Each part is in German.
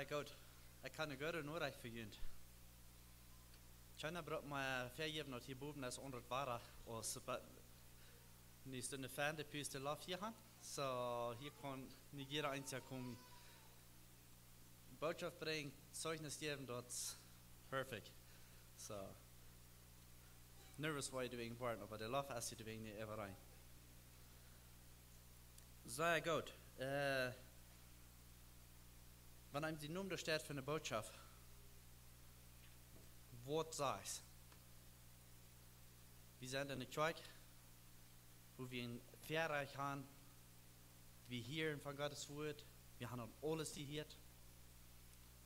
Zij goed. Ik kan een goede Noorreich vergund. China brought my fair year not hier boven als onder het water. Als nu is de fan de puiste laf hier gaan. So hier kan Nigeria eins komen. Boodschap brengen, zeugnis geven, dat is perfect. So nervous why doing part, but the love as you doing it ever rein. Sehr gut. Wenn einem die Nummer steht für eine Botschaft, was sagst wir sind in der Kirche, wo wir ein Verreich haben, wir hören von Gottes Wort, wir haben alles gehört.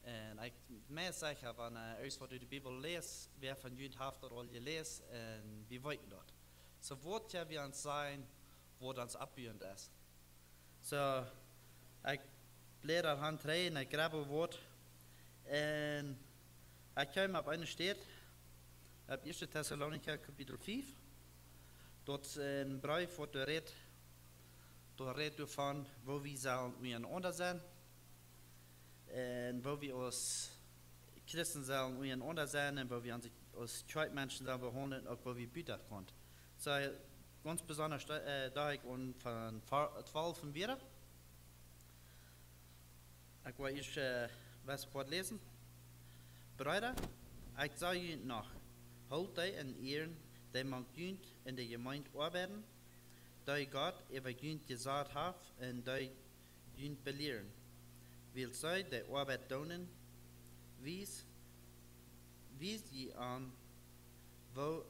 Und ich mehr sicher, wenn alles, was du die Bibel liest, wer von Juden hat das all gelesen, und wir weiten dort. So wird ja wir uns sein, wo uns abhörend ist. So, ich blätter an Hand rein, ich grabe ein Wort, und ich komme auf eine Stelle, auf 1. Thessalonicher Kapitel 5, dort ist ein Brief, wo du redest davon, wo wir sollen miteinander sein, und wo wir als Christen sollen miteinander sein, und wo wir uns als Menschen sollen behandeln, und wo wir bieten können. So, ganz besonders da ich von 12 von wieder. Ich will was lesen. Brüder, ich sage Ihnen noch, holt euch in Ehren, die man gönnt in der Gemeinde arbeiten, die Gott über gönnt gesagt hat und die gönnt belehren. Will sie die Arbeit tun, wies sie an, wo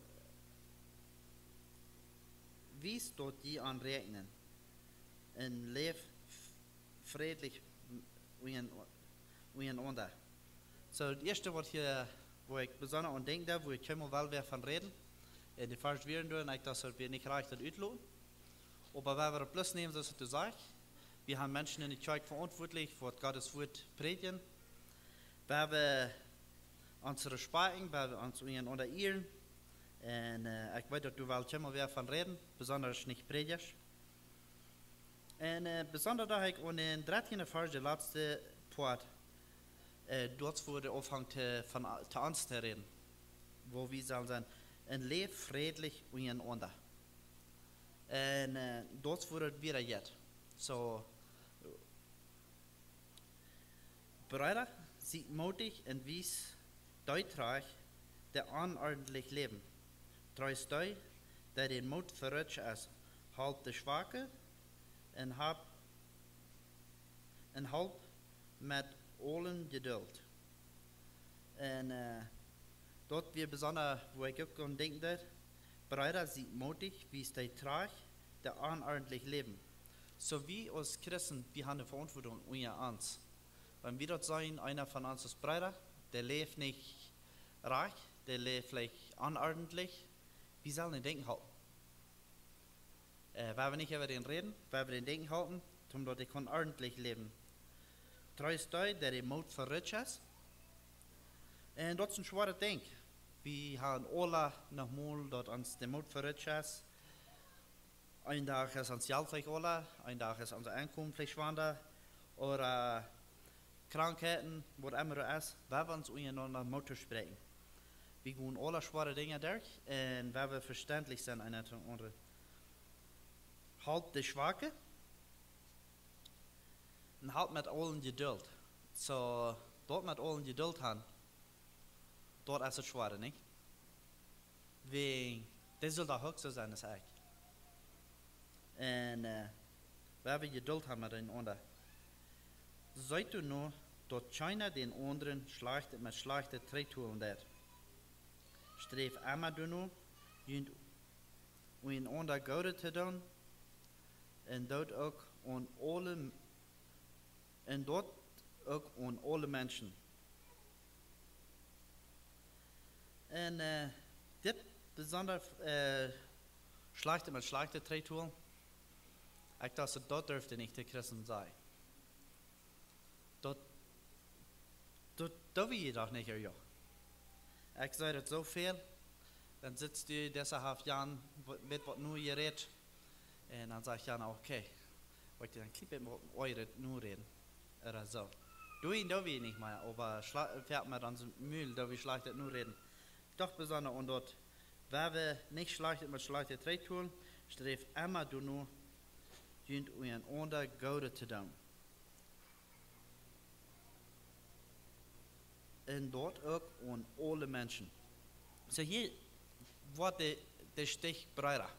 wies dort die an regnen, und leef friedlich miteinander. So, das erste, was hier, wo ich besonders an denke, wo ich immer wel weer van reden, die Vers weer doen, ich das wir nicht recht uitlopen. Aber wenn wir plus nehmen, so zu sagen, wir haben Menschen in der Kirche verantwortlich, für Gottes Wort predigen, weil wir unsere Sprachen, weil wir uns miteinander ehren, und ich weiß, dass du wel immer weer van reden, besonders nicht predigst. Und besonders da ich an den 13. Vers, der letzte Part, dort wurde anfangen zu uns zu reden, wo wir sollen sein, und lebt friedlich miteinander. Und dort wurde wieder jetzt. So, Brüder, seid mutig und wies deutlich, der unordentlich leben. Treust euch, der den Mut verrückt ist, halt die Schwache und halt mit allen Geduld. Und dort wir besonders, wo ich auch denke, Brüder, seid mutig, wie es die trage, der unordentlich leben. So wie als Christen, wir haben eine Verantwortung unter uns. Wenn wir dort sein, einer von uns ist Brüder, der lebt nicht reich, der lebt vielleicht unordentlich, wie sollen wir den Denken halten? Weil wir nicht über den reden, weil wir den Denken halten, um dort ich kann ordentlich leben. Treust euch, der den Mut verrückt ist. Und das ist ein schwerer Ding. Wir haben alle nochmal, dort uns den Mut verrückt ist. Ein Tag ist uns Geld vielleicht alle, ein Tag ist unser Einkommen vielleicht schwander, oder Krankheiten, was immer es ist, weil wir uns untereinander Mut sprechen. Wir gehen alle schwere Dinge durch, und weil wir verständlich sind, einer zum anderen. Halt die Schwache und halt mit allen Geduld. So, dort mit allen Geduld haben, dort ist es schwer, nicht? Wegen, das soll der höchste sein, das ich. Und weil wir Geduld haben miteinander. Seid du nur, dort keiner den anderen mit schlechte Tretouren hat. Streef immer du nur, einander Gute zu tun, und dort auch an alle Menschen. Und das besonders schlechte mit schlechte Tretouren, ich dachte, dort dürfte nicht der Christen sein. Dort will ich doch nicht, ja. Ich sage das so viel, dann sitzt du deshalb Jahren mit was nur ihr redet, und dann sage ich Jan, okay, wollt ihr dann klipp mit eure nur reden, oder so. Du ihn da wie nicht mehr, aber fährt man dann so Müll, da wie schlechtet nur reden. Doch besonders und dort, wer wir nicht schlechtet mit schlechtet Trade tun, streeft immer du nur, dient ein ander Gode zu tun. Und dort auch an alle Menschen. So hier wordt de stich breiter.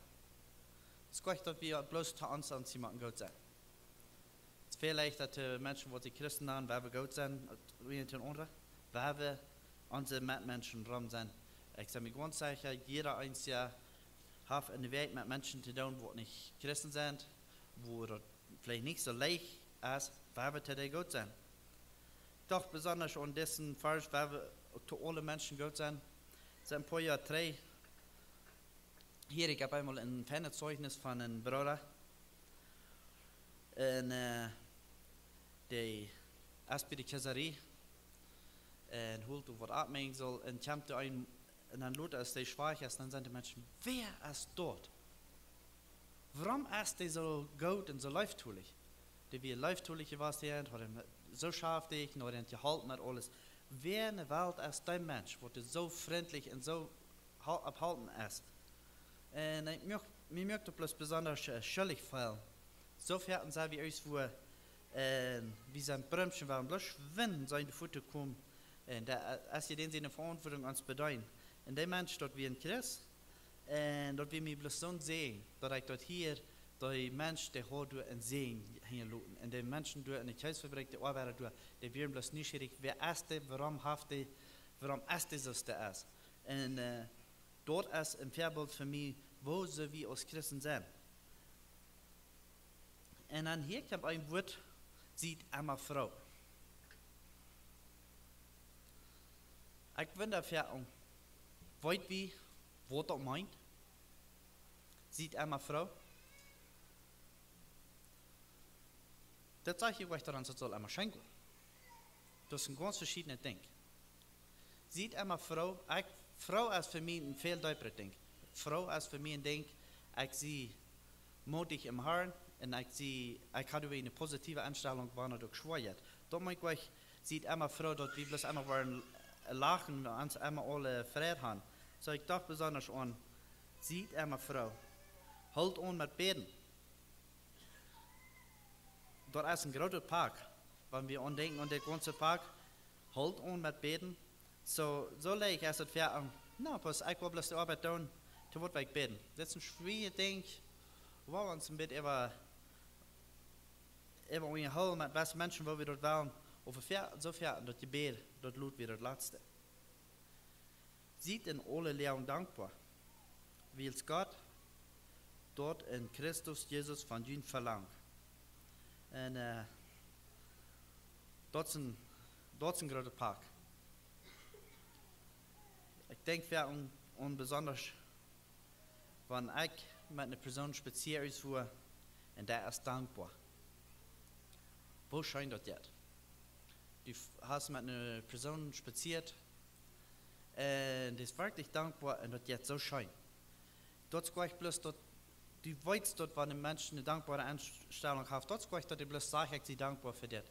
Het is dat we bloos te ons aan iemand goed zijn. Het is vielleicht dat de mensen wat die christen aan, waar we goed zijn, wie ten onder, waar we onze Mitmenschen rum zijn. Ik zou me gewoon zeggen, jeder eins jaar heeft in de wereld met mensen te doen, die niet christen zijn, wo dat vielleicht nicht so leicht ist, waar we te goed zijn. Doch besonders an dessen Fall, waar we te alle Menschen gut zijn, zijn een paar jaar terug. Hier, ik heb eenmaal een fijne zeugnis van een broeder. En die is bij de keizerie. En holt u wat abmengen zal. En komt er een, en dan loopt als die schwach is, dan zijn de mensen, wer is dort? Waarom is die zo goed en zo lieftulich? Die wie lieftulich was die hat er so scharfdig, noch den gehalten mit alles. Wer in der Welt ist dein Mensch, wo du so freundlich und so abhalten ist? Und mir möchte bloß besonders schuldig fallen. So fährten sie wie uns, wo wie sein Brömchen waren, bloß wenn seine Futter kommen, als sie den seine Verantwortung ans bedeuten. Und der Mensch dort wie ein Christ, und dort wie mir bloß so sehen, dass ich dort hier, der Mensch, der hat durch ein Segen hinlassen. Und der Menschen durch eine Kreisfabrik, der Arbeiter durch, der werden bloß neugierig, wer ist der, warum ist der so, der ist. Und dort ist ein Vorbild für mich, wo so wie als Christen sind. Und dann hier kommt ein Wort, sieht eine Frau. Ich wundere mich, weit wie, was das meint, sieht eine Frau. Das zeige ich euch daran, das soll einmal schenken. Das ist ein ganz verschiedenes Ding. Sieht einmal Frau ist für mich ein viel deutlicher Ding. Frau ist für mich ein Ding, ich sehe mutig im Herrn und ich habe eine positive Einstellung, wenn er durch schwört. Darum ich euch, sieht einmal Frau, dort wie bloß einmal wollen lachen und einmal alle Freude haben. So ich dachte besonders an, sieht einmal Frau, halt on mit Beten. Dort ist ein großer Park. Wenn wir denken an den ganzen Park, halt on mit Beten. So leicht ist es für pass, ich will bloß die Arbeit tun, dann wird ich beten. Das ist ein schwieriges Ding, wo wir uns ein bisschen über eine Hall mit was Menschen, wo wir dort waren, so fährten, dass die Beten, dort lud wie das Letzte. Sieht in alle Lehrung dankbar, wie es Gott dort in Christus Jesus von ihnen verlangt. Und dort ist ein großer Park. Ich denke, und besonders, wenn ich mit einer Person spazieren fuhr, und der ist dankbar. Wo scheint das jetzt? Du hast mit einer Person spaziert, und die ist wirklich dankbar, und das jetzt so scheint. Dort ist gleich bloß dort. Du weißt dort, wenn ein Mensch eine dankbare Einstellung hat, dort ist gleich, dass du bloß sagst, ich bin dankbar für das.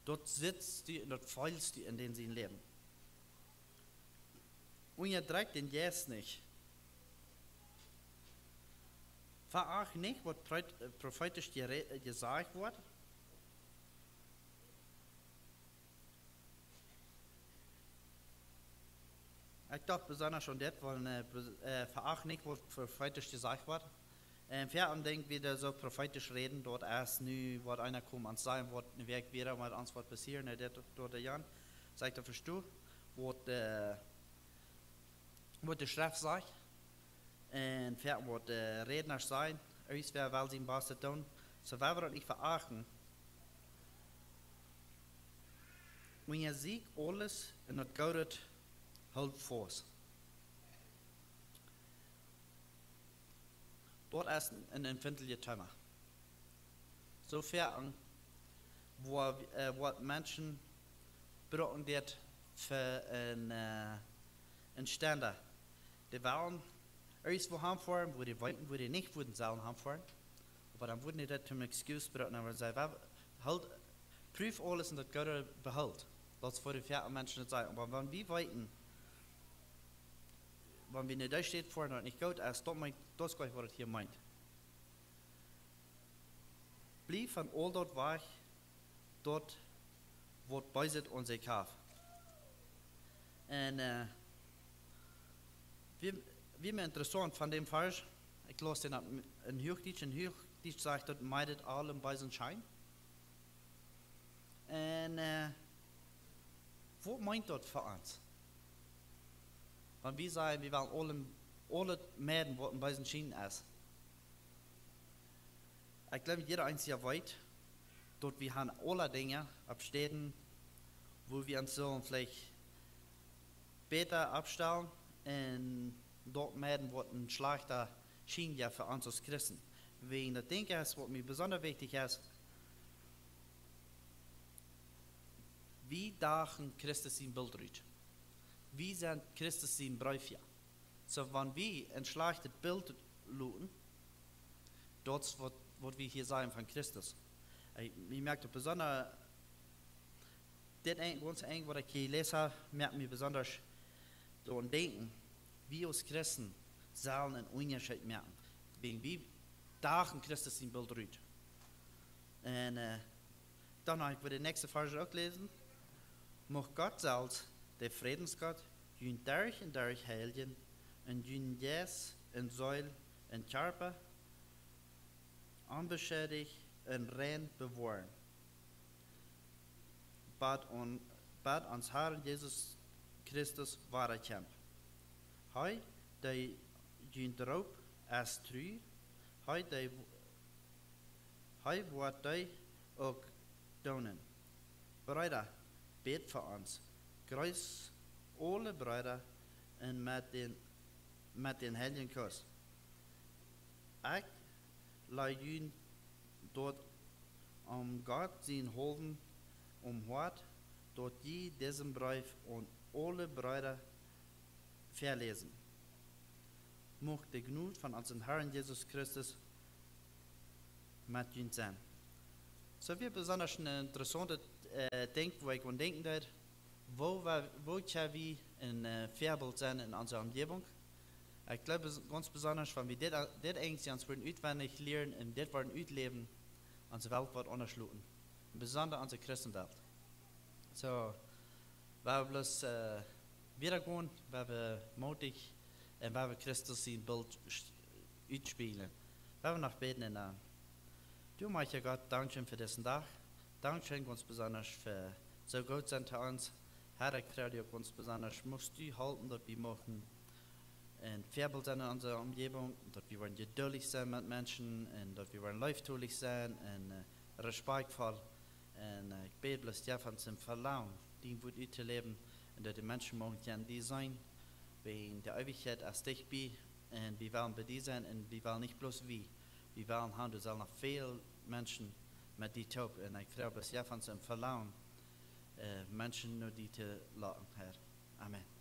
Dort sitzt du und dort feilst du, in denen sie leben. Und ihr trägt den Jes nicht. Veracht nicht, was prophetisch gesagt wird. Ich dachte besonders schon das, weil veracht nicht, was prophetisch gesagt wird. Wer denkt wieder so prophetisch reden, dort erst nu, was einer kommt und sagen, was ein Werk wieder, was uns wird passieren, dort der Jan, sagt er, verstehst du, was die Schrift sagt, und wer wird Redner sein, wer will sie was tun, so wer wird nicht verachten. Wenn ihr seht alles und das Gott hält fast. Dort ist ein empfindlicher Thema. Sofern, wo Menschen brauchen wird für einen Standard. Die wollen irgendwo hinfahren, wo die wollten, wo die nicht wollten, sollen hinfahren. Aber dann wurden die das zum Excuse brauchen, aber sie halt, prüf alles und das Gott behält. Das ist für die vierten Menschen nicht sagen. Aber wenn wir weiten, wenn wir nicht da steht vorne und nicht gut ist, das ist gleich, was das hier meint. Blieb von all dort weg, dort wird beiset unser Kauf. Und wie mir interessant von dem Vers, ich las den in Hochdeutsch sagt, das meidet allem bei seinem Schein. Und was meint das für uns? Wenn wir sagen, wir wollen alle Mäden, was bei seinem Schein ist. Ich glaube, jeder einzige weiß, dort wir haben alle Dinge abstehen, wo wir uns so vielleicht später abstellen und dort Mäden, was ein schlechter Schein ja für uns als Christen. Wegen der Dinge ist, was mir besonders wichtig ist, wie dagen Christus sein Bild rüht. Wie sind Christus sein Bräufe? So, wenn wir ein schlechtes Bild schauen, das was wir hier sagen von Christus. Ich merke besonders, das ganz eng, was ich hier lese, merkt mir besonders daran denken, wie uns Christen sollen einen Unterschied merken. Wegen wie dagen Christus sein Bild rüht. Und dann habe ich den nächsten Vers auch lesen. Mag Gott selbst, der Friedensgott, jün durch und durch heilen, und jün jes und Säul und Körper, unbeschädigt und rein bewahren. Bad uns Herrn Jesus Christus wahre Kämpf. Hei, der jün drauf als trü, hei wird der auch donen. Brüder, bet für uns. Grüß alle Brüder und mit den Heiligen Kuss. Ich leih dort Gott sein Holden Hort, dort je diesen Brief und alle Brüder verlesen. Möge der Gnut von unserem Herrn Jesus Christus mit uns sein. So wie besonders eine interessante Ding, wo ich an denken würde, wo können wir ein Vorbild sein in unserer Umgebung? Ich glaube ganz besonders, wenn wir das eigentlich uns auswendig lernen und das ausleben, unsere Welt wird unterschlagen. Besonders unsere Christenwelt. So, wir bloß wiedergehen, weil wir mutig und weil wir Christus sein Bild ausspielen. Wir noch beten. Du, mein Gott, danke für diesen Tag. Danke ganz besonders für so gut sein zu uns. Herr, ich kriege dir ganz besonders, musst du halten, dass wir machen ein Vorbild sein in unserer Umgebung, dass wir wollen geduldig sein mit Menschen und dass wir wollen läuftulich sein und respektvoll. Und ich bete bloß dir von dem Verlangen, die wird zu leben und dass die Menschen morgen die sein, wegen der Ewigkeit als dich bei und wir wollen bei dir sein und wir wollen nicht bloß wie. Wir wollen haben, du sollst noch viele Menschen mit dir tun und ich glaube, bloß dir von dem Verlangen, Menschen nur die zu lassen, Herr. Amen.